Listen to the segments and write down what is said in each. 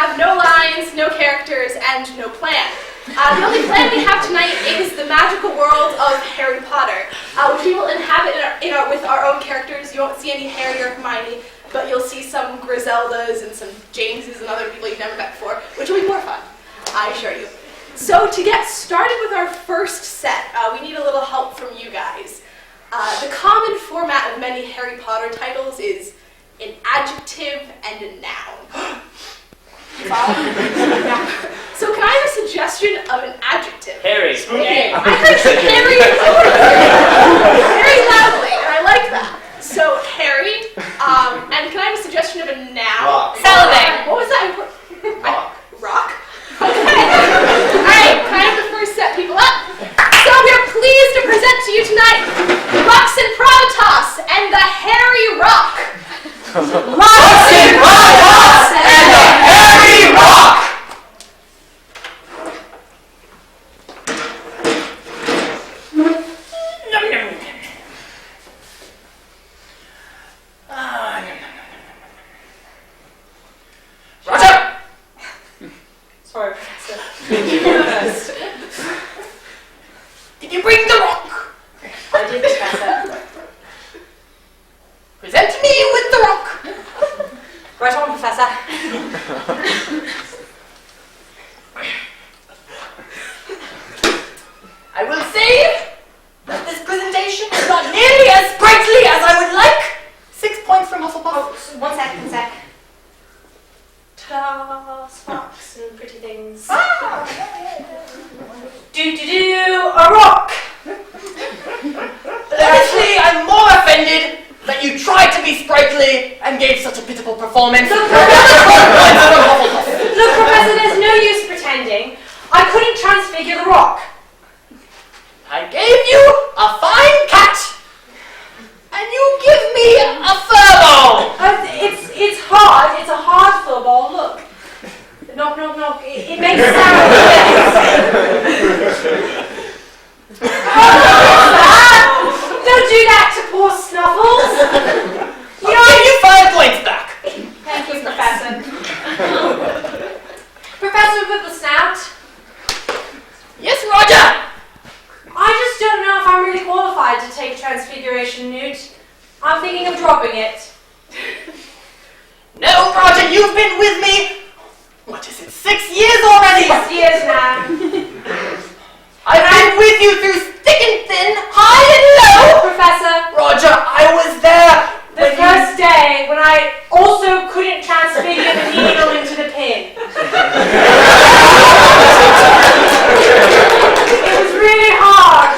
have no lines, no characters, and no plan. The only plan we have tonight is the magical world of Harry Potter, which we will inhabit with our own characters. You won't see any Harry or Hermione, but you'll see some Griseldas and some Jameses and other people you've never met before, which will be more fun, I assure you. So to get started with our first set, we need a little help from you guys. The common format of many Harry Potter titles is an adjective and a noun. So can I have a suggestion of an adjective? Harry. Okay. I heard Harry very loudly, and I like that. So Harry, and can I have a suggestion of a noun? Rock. Salivate. What was that? Rock. Rock? Okay. Alright, can I have the first set people up? So we are pleased to present to you tonight Lux Improvitas and the Harry Rock. Lux Improvitas and the Harry Rock! Roger! Sorry, Professor. Did you bring the rock? I did, Professor. Present me with the rock. Right on, Professor. I will say that this presentation is not nearly as sprightly as I would like. 6 points from Hufflepuff. Oh, one sec. Ta-da, sparks and pretty things. A rock! Honestly, I'm more offended that you tried to be sprightly and gave such a pitiful performance. Look, Professor, there's no use pretending. I couldn't transfigure the rock. I gave you a fine cat, and you give me a furball. It's hard. It's a hard furball. Look. Knock, knock, knock. It makes sound. Don't do that to poor Snuffles. I'll give you 5 points back. Thank you, Professor. Professor with the snout. Yes, Roger. I just don't know if I'm really qualified to take Transfiguration, Newt. I'm thinking of dropping it. No, Roger, you've been with me. What is it, 6 years already? 6 years now. I've been with you through thick and thin, high and low. Professor, Roger, I was there the first day when I also couldn't transfigure the needle into the pin. It was really hard.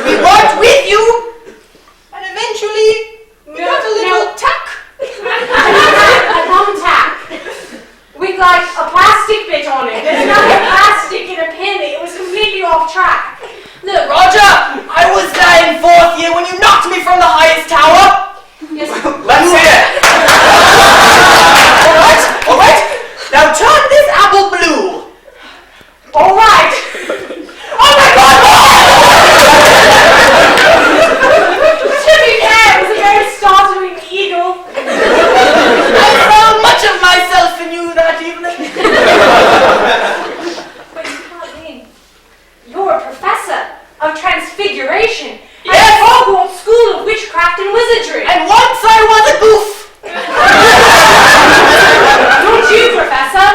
We worked with you, and eventually we got a little tack. A thumbtack with like a plastic bit on it. There's nothing plastic in a pin. It was completely off track. Look, Roger, I was there in 4th year when you knocked me from the highest tower. Yes. Let's see it. All right. Now turn this apple blue. All right. Oh my God! To be fair, it was a very startling eagle. I saw much of myself in you that evening. But you can't mean you're a professor of transfiguration at Yes. Hogwarts School of Witchcraft and Wizardry. And once I was a goof. Don't you, Professor?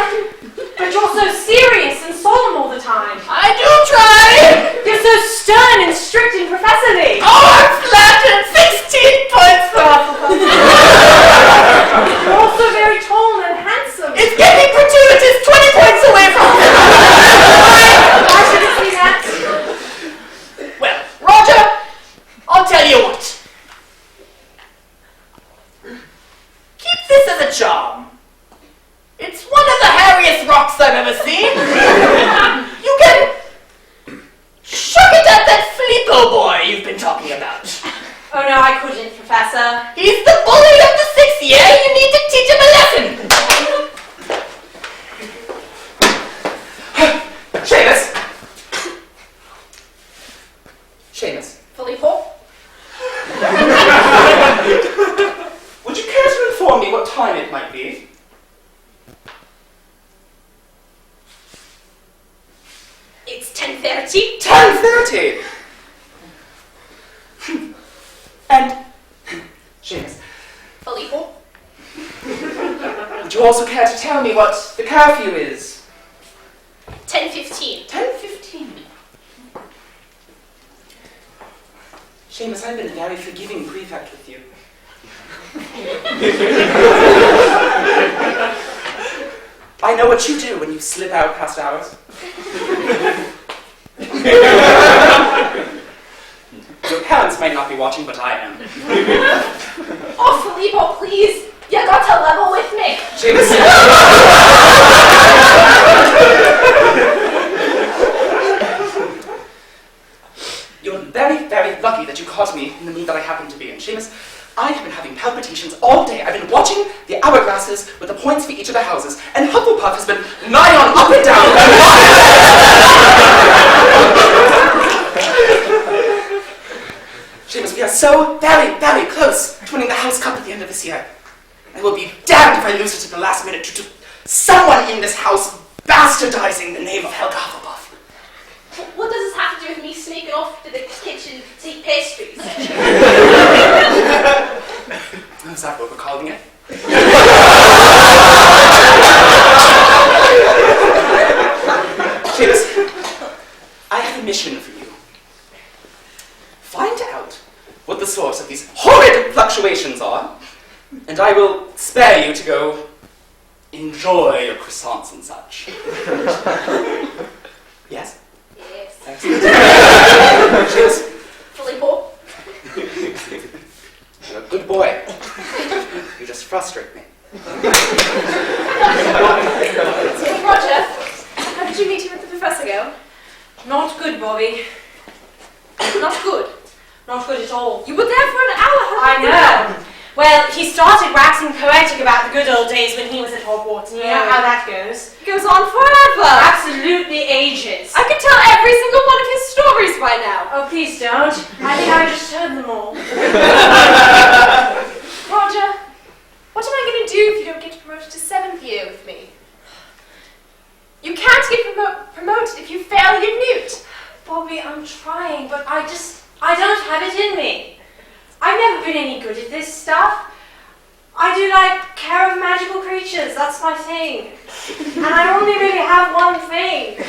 But you're so serious and solemn all the time. I do try. You're so stern and strict and professorly. Oh, I'm flattered. 16 points for Hufflepuff. You're also very tall and handsome. It's getting gratuitous. 20 points away from me. I should have seen that. Well, Roger, I'll tell you what. Keep this as a charm. It's one of the hairiest rocks I've ever seen. You can chuck it at that Filippo boy you've been talking about. Oh no, I couldn't, Professor. He's the bully of the 6th year. You need to teach him a lesson. Seamus. Filippo? Would you care to inform me what time it might be? 30. And, Seamus, Filippo? would you also care to tell me what the curfew is? 10:15. 10:15. Seamus, I've been a very forgiving prefect with you. I know what you do when you slip out past hours. Your parents might not be watching, but I am. Oh, Filippo, please. You got to level with me. Seamus. You're very, very lucky that you caught me in the mood that I happen to be in. Seamus, I have been having palpitations all day. I've been watching the hourglasses with the points for each of the houses, and Hufflepuff has been nigh on up and down. Seamus, we are so very, very close to winning the House Cup at the end of this year. I will be damned if I lose it at the last minute due to someone in this house bastardizing the name of Helga Hufflepuff. What does this have to do with me sneaking off to the kitchen to eat pastries? Is that what we're calling it? Seamus, I have a mission for you. Find out what the source of these horrid fluctuations are, and I will spare you to go enjoy your croissants and such. Yes? Yes. Excellent. Cheers. Filippo? You're a good boy. You just frustrate me. So, Roger, how did your meeting with the professor go? Not good, Bobby. Not good. Not good at all. You were there for an hour. I know. Well, he started waxing poetic about the good old days when he was at Hogwarts, and you know how that goes. It goes on forever. Absolutely ages. I could tell every single one of his stories by now. Oh, please don't. I think I just heard them all. Roger, what am I going to do if you don't get promoted to 7th year with me? You can't get promoted if you fail your newt. Bobby, I'm trying, but I don't have it in me. I've never been any good at this stuff. I do like care of magical creatures, that's my thing. And I only really have one thing.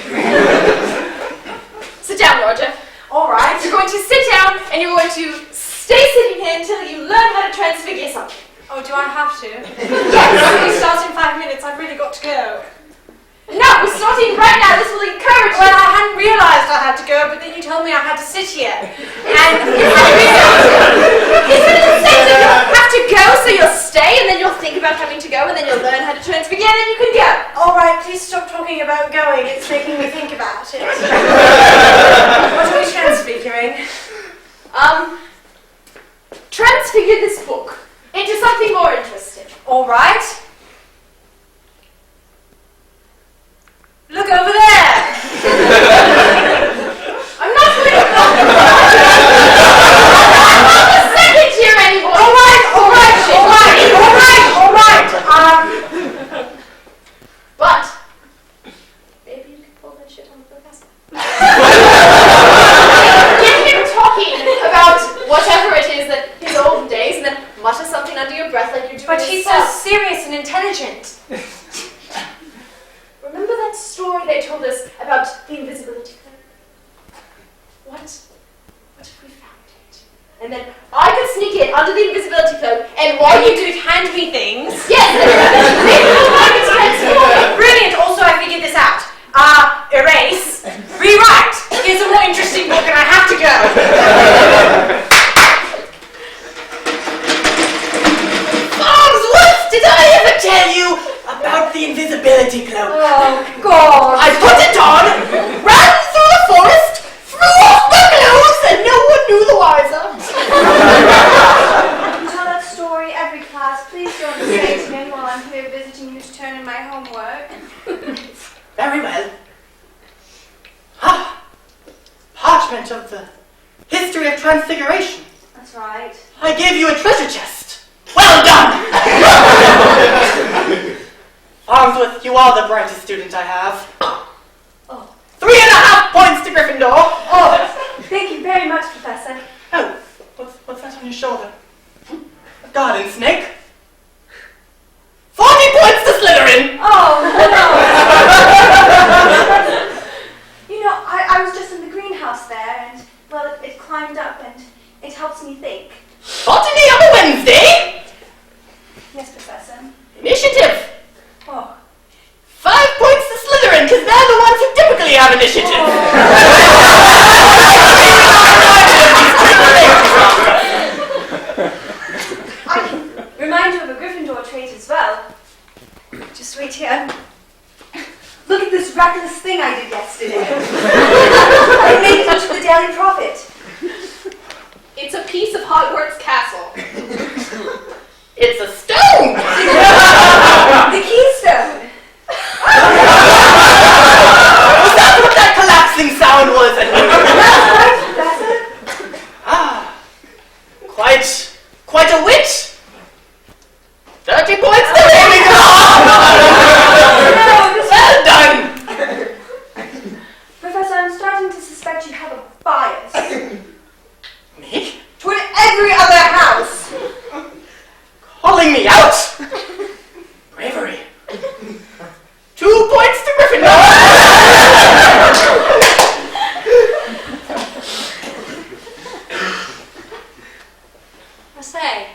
Sit down, Roger. Alright. You're going to sit down and you're going to stay sitting here until you learn how to transfigure something. Oh, do I have to? Yes. We start in 5 minutes, I've really got to go. No, we're starting right now. This will encourage you. Well, I hadn't realised I had to go, but then you told me I had to sit here. And Isn't it incentive? You'll have to go, so you'll stay, and then you'll think about having to go, and then you'll learn how to transfigure, and then you can go. alright, please stop talking about going. It's making me think about it. What are we transfiguring? Transfigure this book into something more interesting. Alright. Look over there! I'm not going to I'm not the second year anymore. Alright. But maybe you can pull that shit on the professor. Get him talking about whatever it is that his old days, and then mutter something under your breath like you're doing. But he's so serious and intelligent. Remember that story they told us about the invisibility cloak? What if we found it? And then I could sneak in under the invisibility cloak, and while you could hand me things. yes, maybe I could transform. Brilliant. Also, I figured this out. Erase, rewrite. Here's a more interesting book, and I have to go. Farnsworth, did I ever tell you about the invisibility cloak? Oh, God. I put it on, ran through the forest, threw off my clothes, and no one knew the wiser. Tell that story every class. Please don't say it again while I'm here visiting you to turn in my homework. Very well. Parchment of the history of transfiguration. That's right. I gave you a treasure chest. Well done! Farnsworth, you are the brightest student I have. Oh. 3.5 points to Gryffindor. Oh, Thank you very much, Professor. Oh, what's that on your shoulder? A garden snake? 40 points to Slytherin! Oh, no! You know, I was just in the greenhouse there, and, well, it climbed up, and it helps me think. Botany on a Wednesday? Yes, Professor. Initiative! Oh. 5 points to Slytherin, because they're the ones who typically have initiative. I can remind you of a Gryffindor trait as well. Just wait here. Look at this reckless thing I did yesterday. I made it into the Daily Prophet. It's a piece of Hogwarts castle. It's a stone! The keystone. Was that what that collapsing sound was? That's right, Professor. Quite a wit! 30 points to Ravenclaw! Well done! Professor, I'm starting to suspect you have a bias. Me? Toward every other house. Calling me out? Bravery. 2 points to Gryffindor! I say,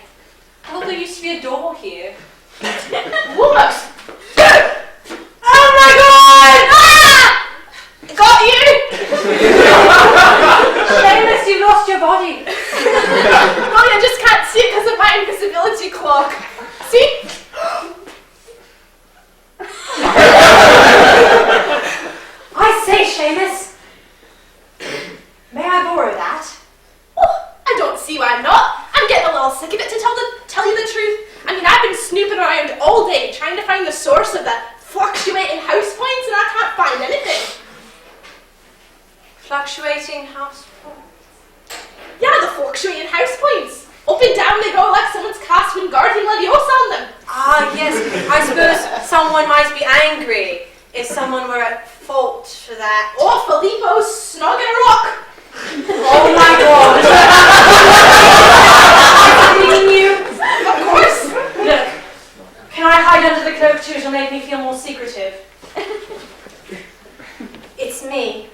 I thought there used to be a door here. What? Oh my god! Ah! Got you! Seamus, you lost your body. Well, you just can't see it because of my invisibility cloak. See? I say, Seamus, may I borrow that? Oh, I don't see why not. I'm getting a little sick of it, to tell you the truth. I mean, I've been snooping around all day trying to find the source of the fluctuating house points, and I can't find anything. Fluctuating house. Yeah, the fluctuating house points. Up and down they go like someone's cast Wingardium Leviosa on them. Ah, yes. I suppose someone might be angry if someone were at fault for that. Oh, Filippo's snogging a rock. Oh my god. Mean you? Of course. Look, can I hide under the cloak too? It'll make me feel more secretive. It's me.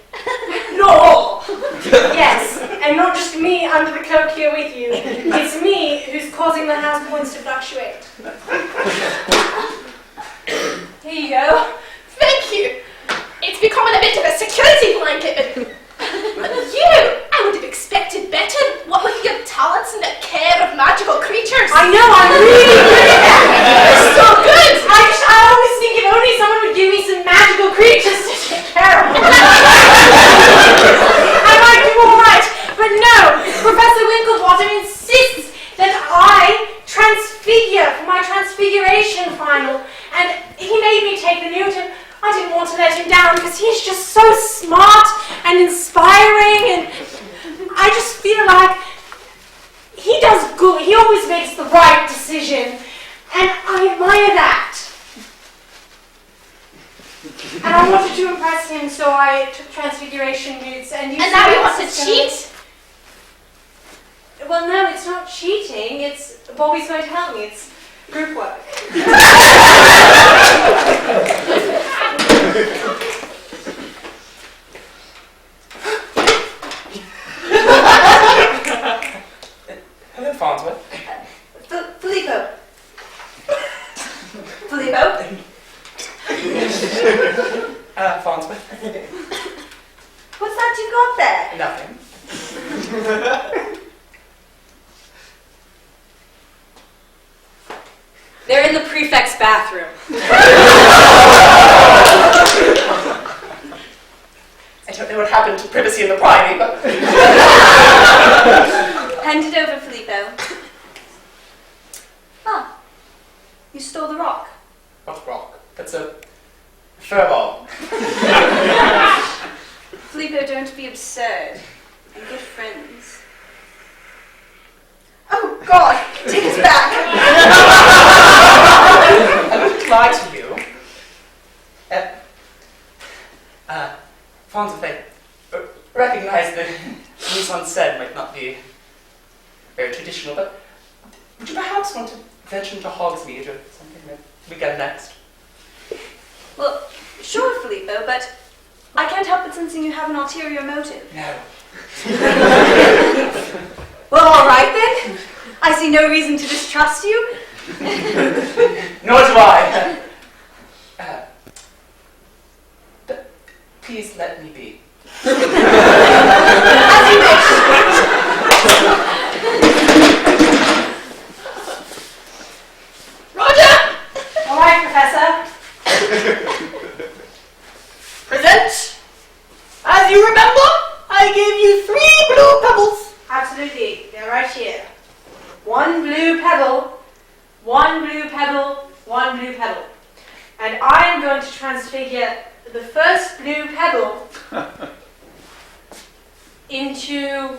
No. Yes, and not just me under the cloak here with you. It's me who's causing the house points to fluctuate. Here you go. Thank you. It's becoming a bit of a security blanket, but you, I would have expected better. What with your talents and the care of magical creatures. I know, I'm really good at that. You're so good. I always think if only someone would give me some magical creatures to take care of. I might do all right, but no. Professor Winklebottom insists that I transfigure for my transfiguration final, and he made me take the Newton. I didn't want to let him down because he's just so smart and inspiring, and I just feel like he does good. He always makes the right decision, and I admire that. And I wanted to impress him, so I took transfiguration boots and used. And now you want to cheat? Well, no, it's not cheating. It's Bobby's going to help me. It's group work. Hello, Farnsworth. Filippo. Farnsworth. What's that you got there? Nothing. They're in the prefect's bathroom. I don't know what happened to privacy in the priory, but... Hand it over, Filippo. Ah, you stole the rock. What rock? That's a fur ball. Filippo, don't be absurd. We're good friends. Oh, God, take us back. I wouldn't lie to you. Farnsworth, I recognize the mise en scène might not be very traditional, but would you perhaps want to venture into Hogsmeade or something that we get next? Well, sure, Filippo, but I can't help but sensing you have an ulterior motive. No. Well, all right then. I see no reason to distrust you. Nor do I. But please let me be. As you wish. Roger! All right, Professor. Present. As you remember, I gave you 3 blue pebbles. Absolutely, they're right here. 1 blue pebble, 1 blue pebble, 1 blue pebble. And I am going to transfigure the first blue pebble into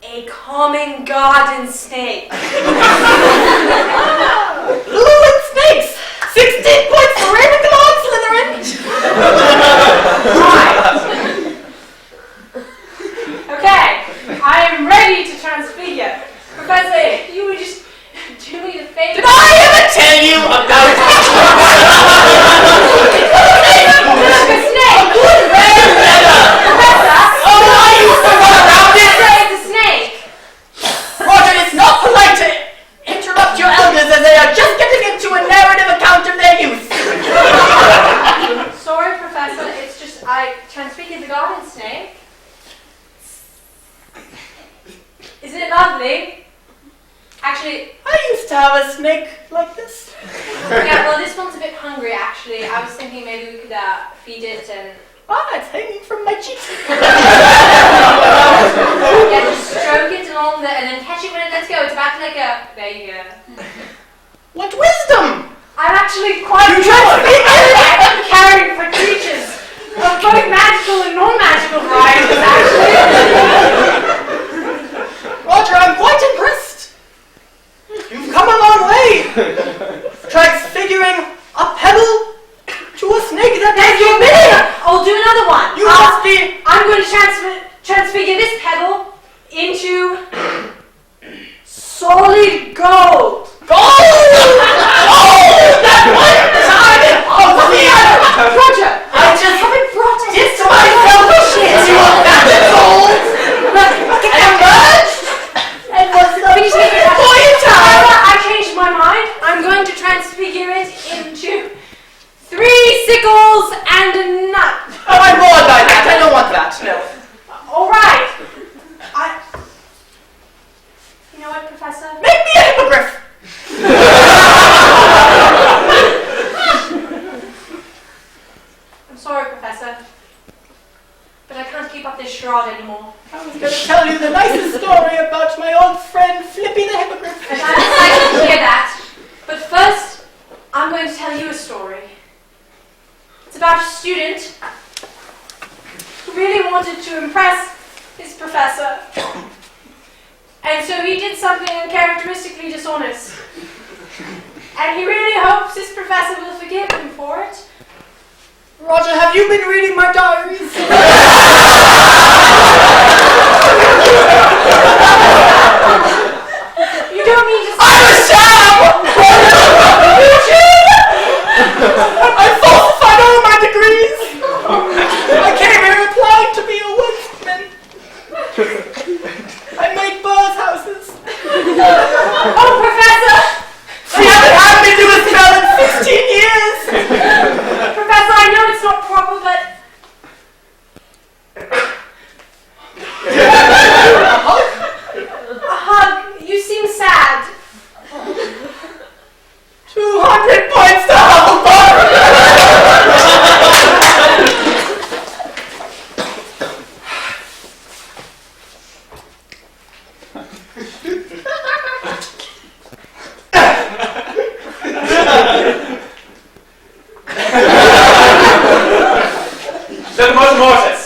a common garden snake. Blue and snakes! 16 points for Ravenclaw and Slytherin! Right. Okay, I am ready to transfigure. Professor, if you would just do me the favor. Did I ever tell you about The snake! Professor! Oh, I used to run around it! It's a snake! Roger, it's not polite to interrupt your elders as they are just getting into a narrative account of their youth. Sorry, Professor, it's just I transfigured the garden snake. Isn't it lovely? Actually, I used to have a snake like this. yeah, well, this one's a bit hungry, actually. I was thinking maybe we could feed it and... Ah, it's hanging from my cheek. Yeah, just stroke it along and then catch it when it lets go. It's about to let go. There you go. What wisdom! I'm actually quite You good transfigured! at caring for creatures of both magical and non-magical varieties, actually. Roger, I'm quite impressed. You've come a long way. Transfiguring a pebble to a snake that has your meaning. I'll do another one. You must be... I'm going to transfigure this pebble into solid gold. Gold! Oh, that one time in Hogsmeade! Roger, I just dipped myself into a vat of gold and emerged and was the point time. I changed my mind. I'm going to transfigure it into 3 sickles and a nut. Oh, I'm bored by that. I don't want that. No. All right. You know what, Professor? Make me a hippogriff. I'm sorry, Professor, but I can't keep up this charade anymore. I was going to tell you the nicest story about my old friend Flippy the hippogriff. And I'd like to hear that. But first, I'm going to tell you a story. It's about a student who really wanted to impress his professor. And so he did something uncharacteristically dishonest. And he really hopes his professor will forgive him for it. Roger, have you been reading my diaries? You don't mean to say... I'm a sham! I falsified all my degrees! I came here applying to be a woodsman. I make birds' houses. Oh, Professor! They haven't had me do a spell in 15 years! Professor, I know it's not proper, but... A hug. You seem sad. 200 points to Hufflepuff! Mortis.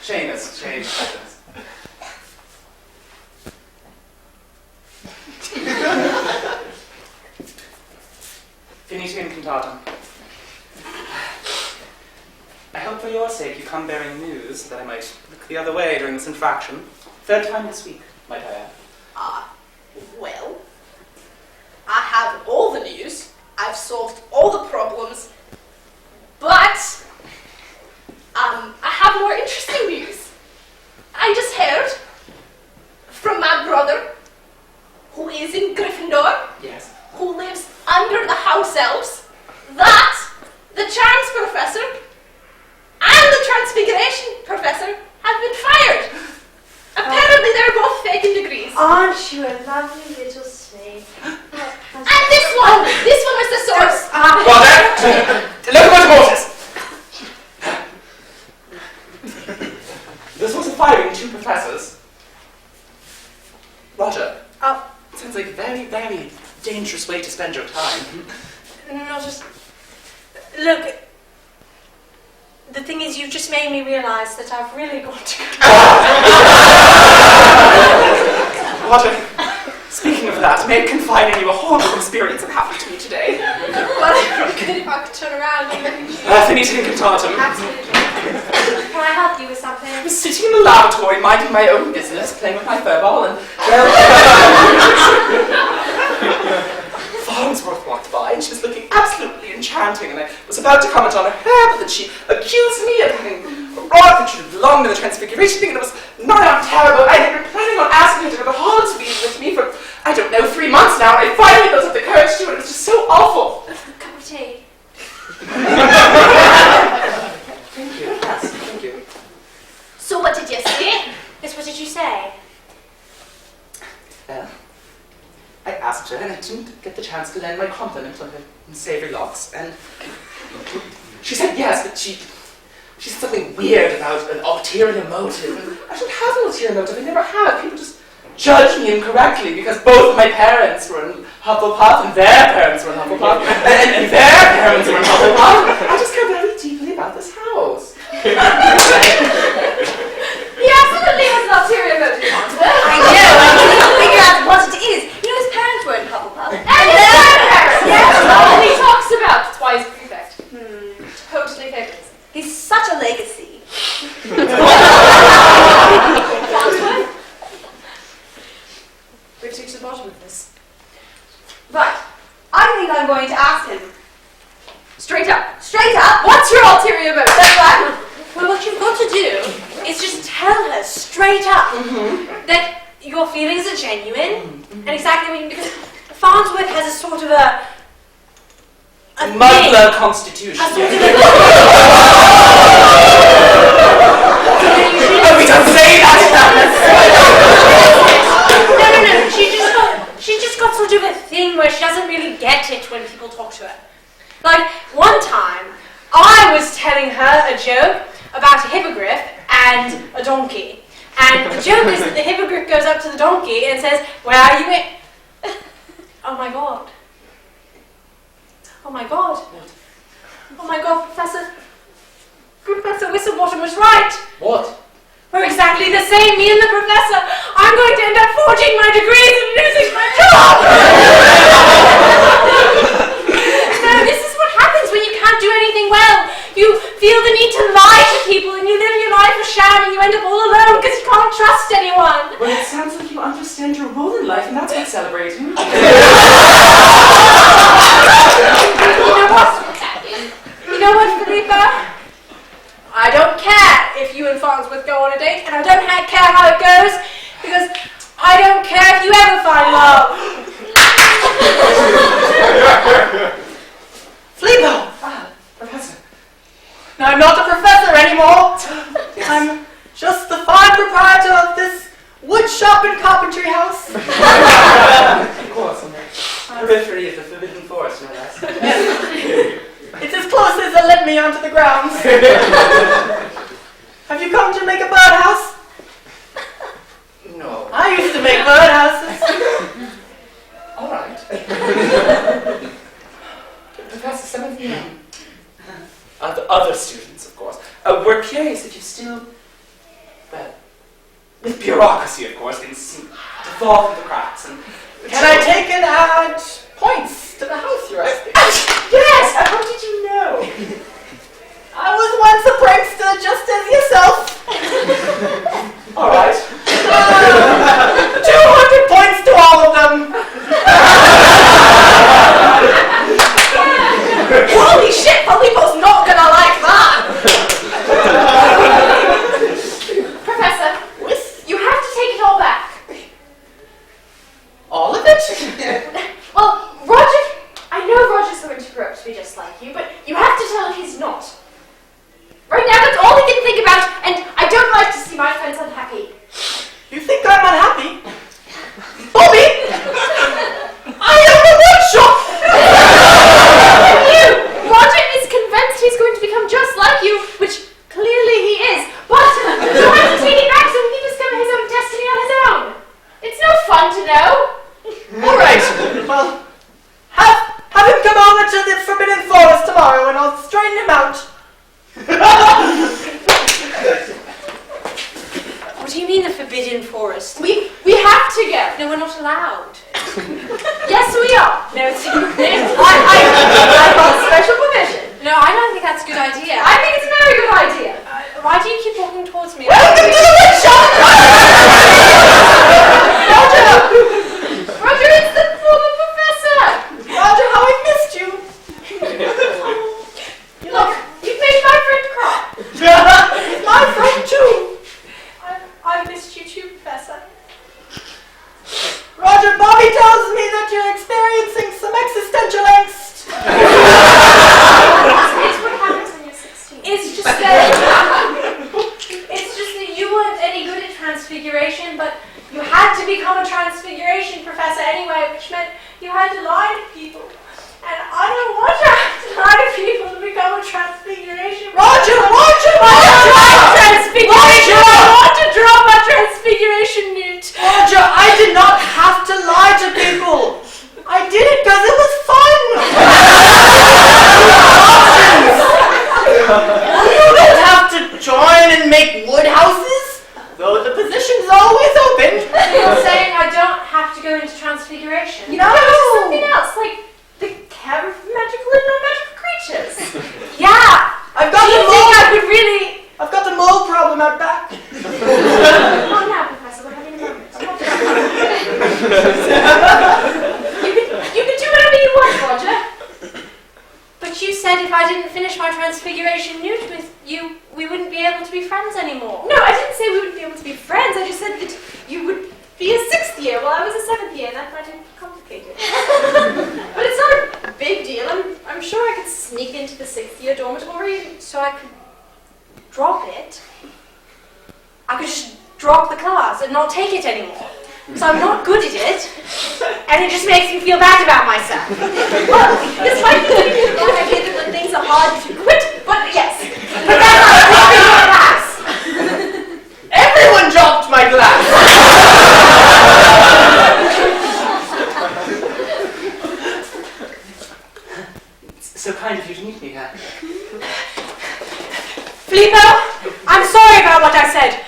Seamus. Finite Incantatum. hope for your sake you come bearing news, that I might look the other way during this infraction. Third time this week, might I add. Well, I have all the news, I've solved all the problems, but I have more interesting news. I just heard from my brother, who is in Gryffindor, Yes. who lives under the house elves, that the charms professor and the transfiguration professor have been fired. Apparently they're both faking degrees. Aren't you a lovely little snake? And this one was the source. Father! Locomotive horses! This was a firing two professors. Roger. Oh. Sounds like a very, very dangerous way to spend your time. No, just... Look, the thing is, you've just made me realise that I've really got to go. Roger, speaking of that, may I confide in you a horrible experience that happened to me today? Well, it would be good if I could turn around and Finita incantatum. absolutely. Can I help you with something? I was sitting in the lavatory, minding my own business, playing with my furball, and, well... Farnsworth walked by, and she was looking absolutely enchanting, and I was about to comment on her hair, but then she accused me of having a rod that should have belonged in the transfiguration thing, and it was nigh on terrible. I had been planning on asking her to go to Holland to be with me for, I don't know, 3 months now, and I finally built up the courage to, and it was just so awful. A cup of tea. Thank you. Yes, thank you. So what did you say? Yes, what did you say? Well, I asked her, and I didn't get the chance to lend my compliment on her savoury locks, and she said yes, but she said something weird about an ulterior motive, and I don't have an ulterior motive, I never have. People just judge me incorrectly because both of my parents were in Hufflepuff, and their parents were in Hufflepuff, and their parents were in Hufflepuff. I just care very deeply about this house. He absolutely has an ulterior motive. I know, I couldn't figure out what it is. You know, his parents were in Hufflepuff. And his parents! Yes, all he talks about. That's why he's prefect. Totally fabulous. He's such a legacy. Farnsworth? We're to the bottom of this. Right. I think I'm going to ask him. Straight up. Straight up. What's your ulterior motive? Well, what you've got to do is just tell her straight up that your feelings are genuine and exactly what you... Because Farnsworth has a sort of a Muggler constitution. A sort of a... Oh, we don't say that! No. She's just got sort of a thing where she doesn't really get it when people talk to her. Like, one time, I was telling her a joke about a hippogriff and a donkey. And the joke is that the hippogriff goes up to the donkey and says, "Where are you in?" Oh my god. Oh my god. Oh my god, Professor Whistlebottom was right. What? We're exactly the same, me and the professor. I'm going to end up forging my degrees and losing my job. No, this is what happens when you can't do anything well. You feel the need to lie to people and you live your life a sham and you end up all alone because you can't trust anyone. Well, it sounds like you understand your role in life, and that's worth celebrating. You know what, Philippa? I don't care if you and Farnsworth go on a date, and I don't care how it goes, because I don't care if you ever find love. Flebo! Professor. No, I'm not a professor anymore. Yes. I'm just the fine proprietor of this wood shop and carpentry house. Of course, on the periphery of the Forbidden Forest, no less. It's as close as they'll let me onto the grounds. Have you come to make a birdhouse? No. I used to make birdhouses. All right. Professor, some of the other students, of course, were curious if you still, well, with bureaucracy, of course, things seem to fall through the cracks. And Can I take and add points to the house you're asking? Yes! How did you know? I was once a prank to be just like you, but you have to tell him he's not. Right now, that's all he can think about, and I don't like to see my friends unhappy. You think I'm unhappy? Bobby! I am the workshop! You! Roger is convinced he's going to become just like you, which clearly he is, but you'll have to take it back so he can discover his own destiny on his own. It's no fun to know. All right. Well, have him come over to the Forbidden Forest tomorrow and I'll straighten him out. What do you mean the Forbidden Forest? We have to go. No, we're not allowed. Yes, we are. No, it's I got special permission. No, I don't think that's a good idea. I think it's a very good idea. Why do you keep walking towards me? Welcome to the workshop! Roger, it's the former professor. Roger, how I missed you. Look, you made my friend cry. My friend too. I missed you too, Professor. Roger, Bobby tells me that you're experiencing some existential angst. It's what happens when you're 16. It's just that you weren't any good at transfiguration, but you had to become a transfiguration professor anyway, which meant you had to lie to people. And I don't want to have to lie to people to become a transfiguration Roger! transfiguration! I want to draw my transfiguration newt! Roger, I did not have to lie to people. I did it because it was fun. You don't have to join and make wood houses, though the position's always open. You're saying I don't have to go into transfiguration? No, it's something else, like the care of magical and non-magical creatures. Yeah! I've got Do you the think mole. I could really... I've got the mole problem out back. Not now, Professor, we're having a moment. You can do whatever you want, Roger. But you said if I didn't finish my transfiguration newt with you, we wouldn't be able to be friends anymore. No, I didn't say we wouldn't be able to be friends. I just said that you would be a 6th year while I was a 7th year, and that might have complicated. But it's not a big deal. I'm sure I could sneak into the 6th year dormitory so I could drop it. I could just drop the class and not take it anymore. So I'm not good at it, and it just makes me feel bad about myself. Well, this might be a good idea that when things are hard you quit, but yes. But that's not dropping my class. Everyone dropped my glass. It's so kind of you to meet me, Ann. Filippo, I'm sorry about what I said.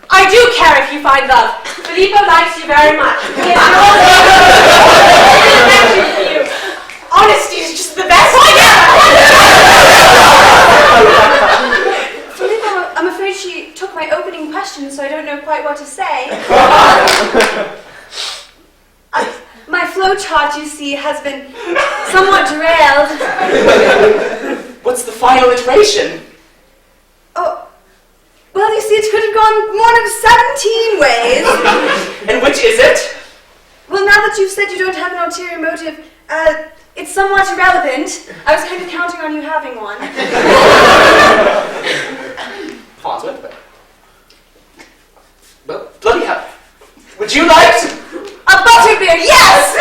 I do care if you find love. Filippo likes you very much. He has no affection for you. Honesty is just the best thing ever. Filippo, I'm afraid she took my opening question, so I don't know quite what to say. My flowchart, you see, has been somewhat derailed. What's the final iteration? Oh, well, you see, it could have gone one of 17 ways. And which is it? Well, now that you've said you don't have an ulterior motive, it's somewhat irrelevant. I was kind of counting on you having one. Farnsworth, but... Well, bloody hell. Would you like to... A butterbeer, yes!